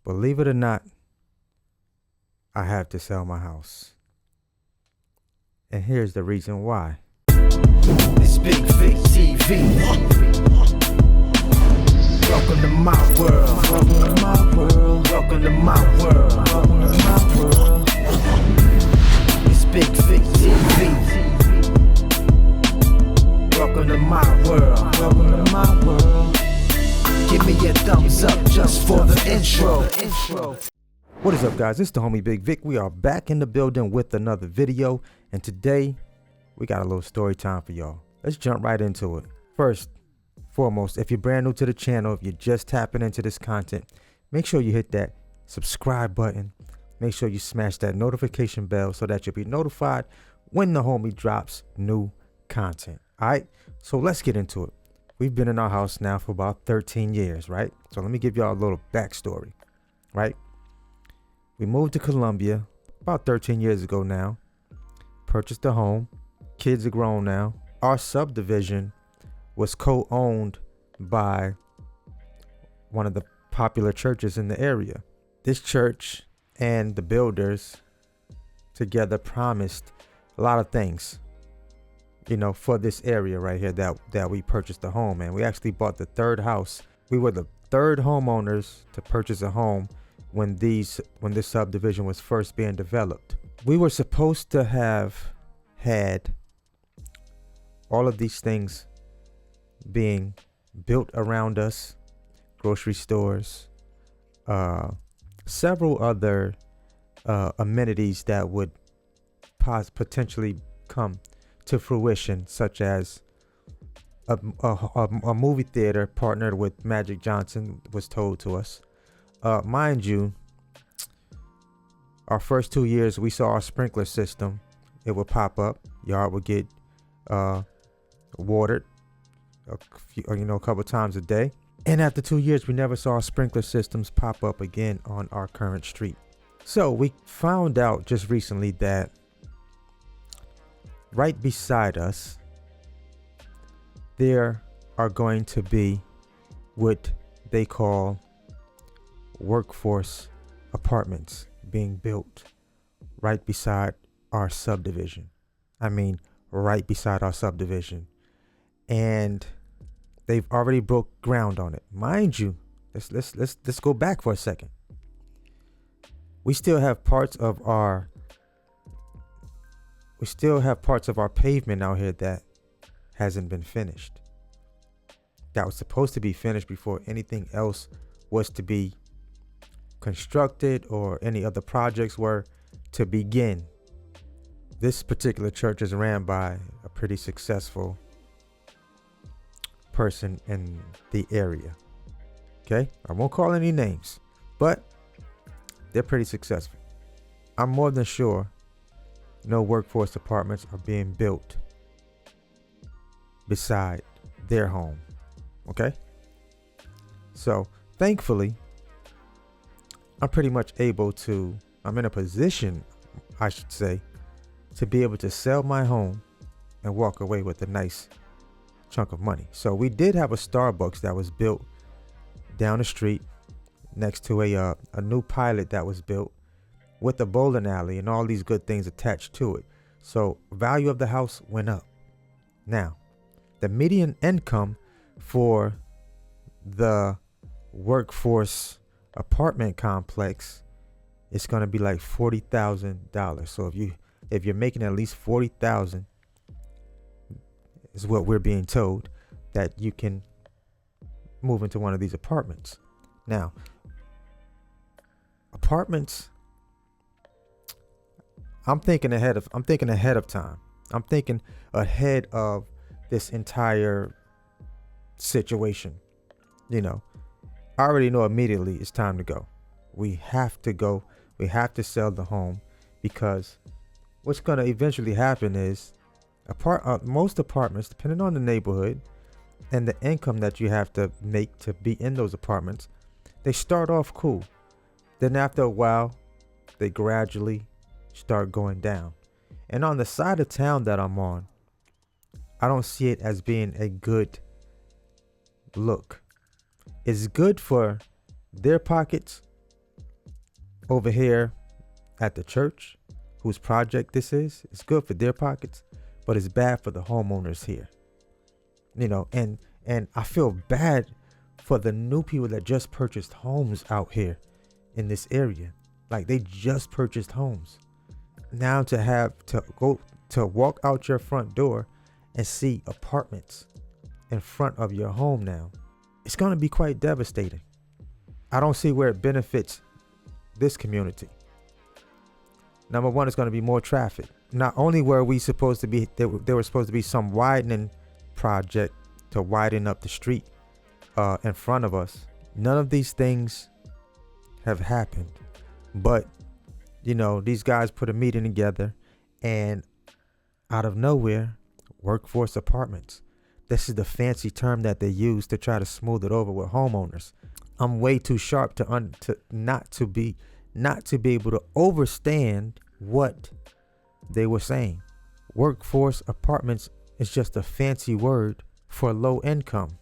Believe it or not, I have to sell my house. And here's the reason why. It's Bigg Vic TV. Welcome to my world. Welcome to my world. Welcome to my world. Welcome to my world. It's Bigg Vic TV. Welcome to my world. Welcome to my world. Give me a thumbs up just for the intro. What is up, guys? It's the homie Bigg Vic. We are back in the building with another video, and today we got a little story time for y'all. Let's jump right into it. First, foremost, if you're brand new to the channel, if you're just tapping into this content, make sure you hit that subscribe button. Make sure you smash that notification bell so that you'll be notified when the homie drops new content. All right, so let's get into it. We've been in our house now for about 13 years, right? So let me give y'all a little backstory, right? We moved to Columbia about 13 years ago now, purchased a home. Kids are grown now. Our subdivision was co-owned by one of the popular churches in the area. This church and the builders together promised a lot of things, you know, for this area right here that we purchased a home. And we actually bought the third house. We were the third homeowners to purchase a home when this subdivision was first being developed. We were supposed to have had all of these things being built around us: grocery stores, several other amenities that would potentially come to fruition, such as a movie theater partnered with Magic Johnson was told to us. Mind you, our first 2 years we saw our sprinkler system. It would pop up, yard would get watered a couple times a day, and after 2 years we never saw our sprinkler systems pop up again on our current street. So we found out just recently that right beside us there are going to be what they call workforce apartments being built right beside our subdivision. I mean, right beside our subdivision. And they've already broke ground on it. Mind you, let's go back for a second. We still have parts of our pavement out here that hasn't been finished. That was supposed to be finished before anything else was to be constructed or any other projects were to begin. This particular church is ran by a pretty successful person in the area. Okay, I won't call any names, but they're pretty successful. I'm more than sure no workforce apartments are being built beside their home. Okay, so thankfully I'm pretty much I'm in a position, I should say, to be able to sell my home and walk away with a nice chunk of money. So we did have a Starbucks that was built down the street next to a new pilot that was built with a bowling alley and all these good things attached to it. So value of the house went up. Now, the median income for the workforce apartment complex is going to be like $40,000. So if you're making at least $40,000, is what we're being told, that you can move into one of these apartments. Now, apartments, I'm thinking ahead of time. I'm thinking ahead of this entire situation. You know, I already know immediately it's time to go. We have to go. We have to sell the home, because what's going to eventually happen is most apartments, depending on the neighborhood and the income that you have to make to be in those apartments, they start off cool. Then after a while, they gradually start going down. And on the side of town that I'm on, I don't see it as being a good look. It's good for their pockets, over here at the church, whose project this is, it's good for their pockets, but it's bad for the homeowners here. You know, and I feel bad for the new people that just purchased homes out here in this area. Like, they just purchased homes. Now to have to go to walk out your front door and see apartments in front of your home now, it's going to be quite devastating. I don't see where it benefits this community. Number one, it's going to be more traffic. Not only were we supposed to be, there were supposed to be some widening project to widen up the street in front of us. None of these things have happened. But, you know, these guys put a meeting together, and out of nowhere, workforce apartments. This is the fancy term that they use to try to smooth it over with homeowners. I'm way too sharp not to be able to understand what they were saying. Workforce apartments is just a fancy word for low income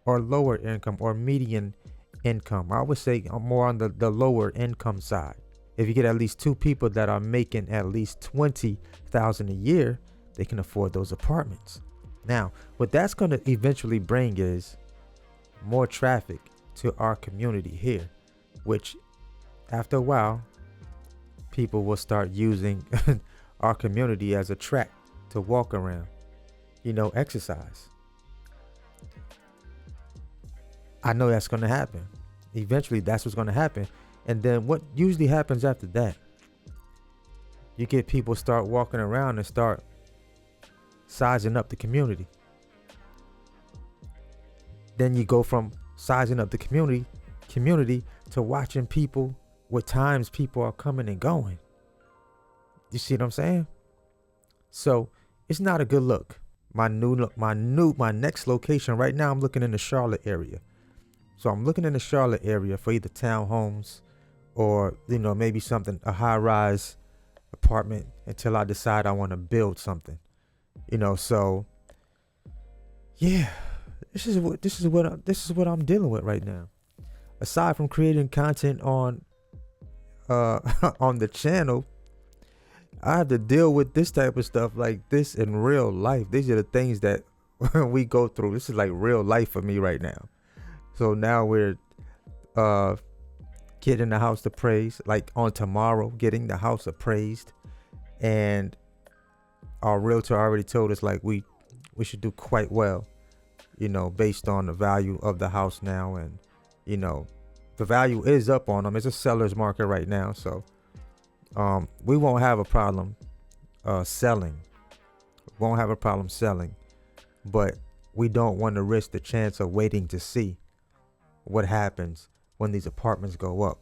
or lower income or median income. I would say I'm more on the lower income side. If you get at least two people that are making at least $20,000 a year, they can afford those apartments. Now, what that's going to eventually bring is more traffic to our community here, which after a while, people will start using our community as a track to walk around, you know, exercise. I know that's going to happen. Eventually, that's what's going to happen. And then what usually happens after that, you get people start walking around and start sizing up the community. Then you go from sizing up the community to watching people, what times people are coming and going. You see what I'm saying? So it's not a good look. My next location right now, I'm looking in the Charlotte area. So I'm looking in the Charlotte area for either townhomes or, you know, maybe something, a high-rise apartment until I decide I want to build something. You know, so yeah, this is what I'm dealing with right now. Aside from creating content on on the channel, I have to deal with this type of stuff like this in real life. These are the things that we go through. This is like real life for me right now. So now we're getting the house appraised, like on tomorrow, getting the house appraised, and our realtor already told us like we should do quite well, you know, based on the value of the house now. And, you know, the value is up on them. It's a seller's market right now. So we won't have a problem selling. Won't have a problem selling. But we don't want to risk the chance of waiting to see what happens when these apartments go up.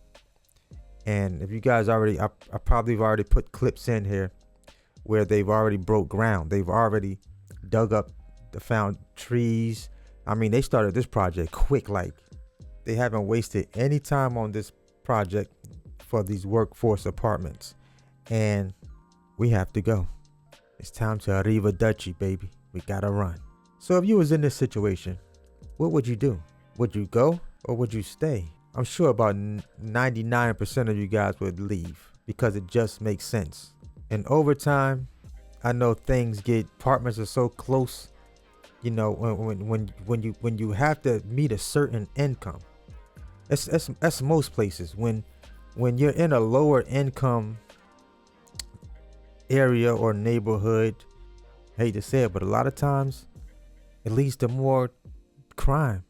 And if you guys already, I probably have already put clips in here where they've already broke ground. They've already dug up, found trees. I mean, they started this project quick. Like, they haven't wasted any time on this project for these workforce apartments. And we have to go. It's time to arrivederci, baby. We gotta run. So if you was in this situation, what would you do? Would you go or would you stay? I'm sure about 99% of you guys would leave because it just makes sense. And over time, I know apartments are so close, you know, when you have to meet a certain income. That's most places. When you're in a lower income area or neighborhood, I hate to say it, but a lot of times it leads to more crime.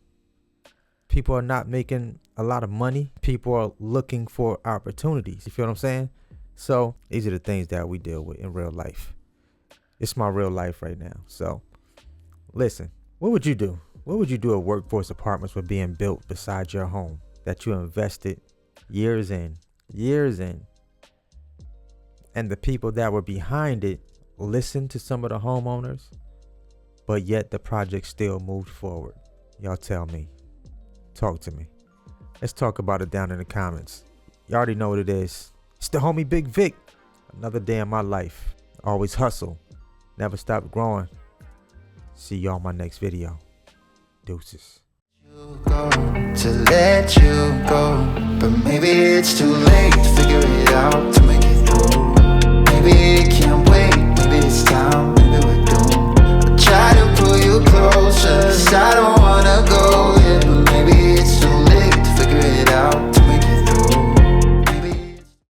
People are not making a lot of money. People are looking for opportunities. You feel what I'm saying? So these are the things that we deal with in real life. It's my real life right now. So listen, what would you do? What would you do if workforce apartments were being built beside your home that you invested years in? And the people that were behind it listened to some of the homeowners, but yet the project still moved forward. Y'all tell me. Talk to me. Let's talk about it down in the comments. You already know what it is. It's the homie Bigg Vic. Another day in my life. Always hustle. Never stop growing. See y'all in my next video. Deuces. To let you go, but maybe it's too late to figure it out.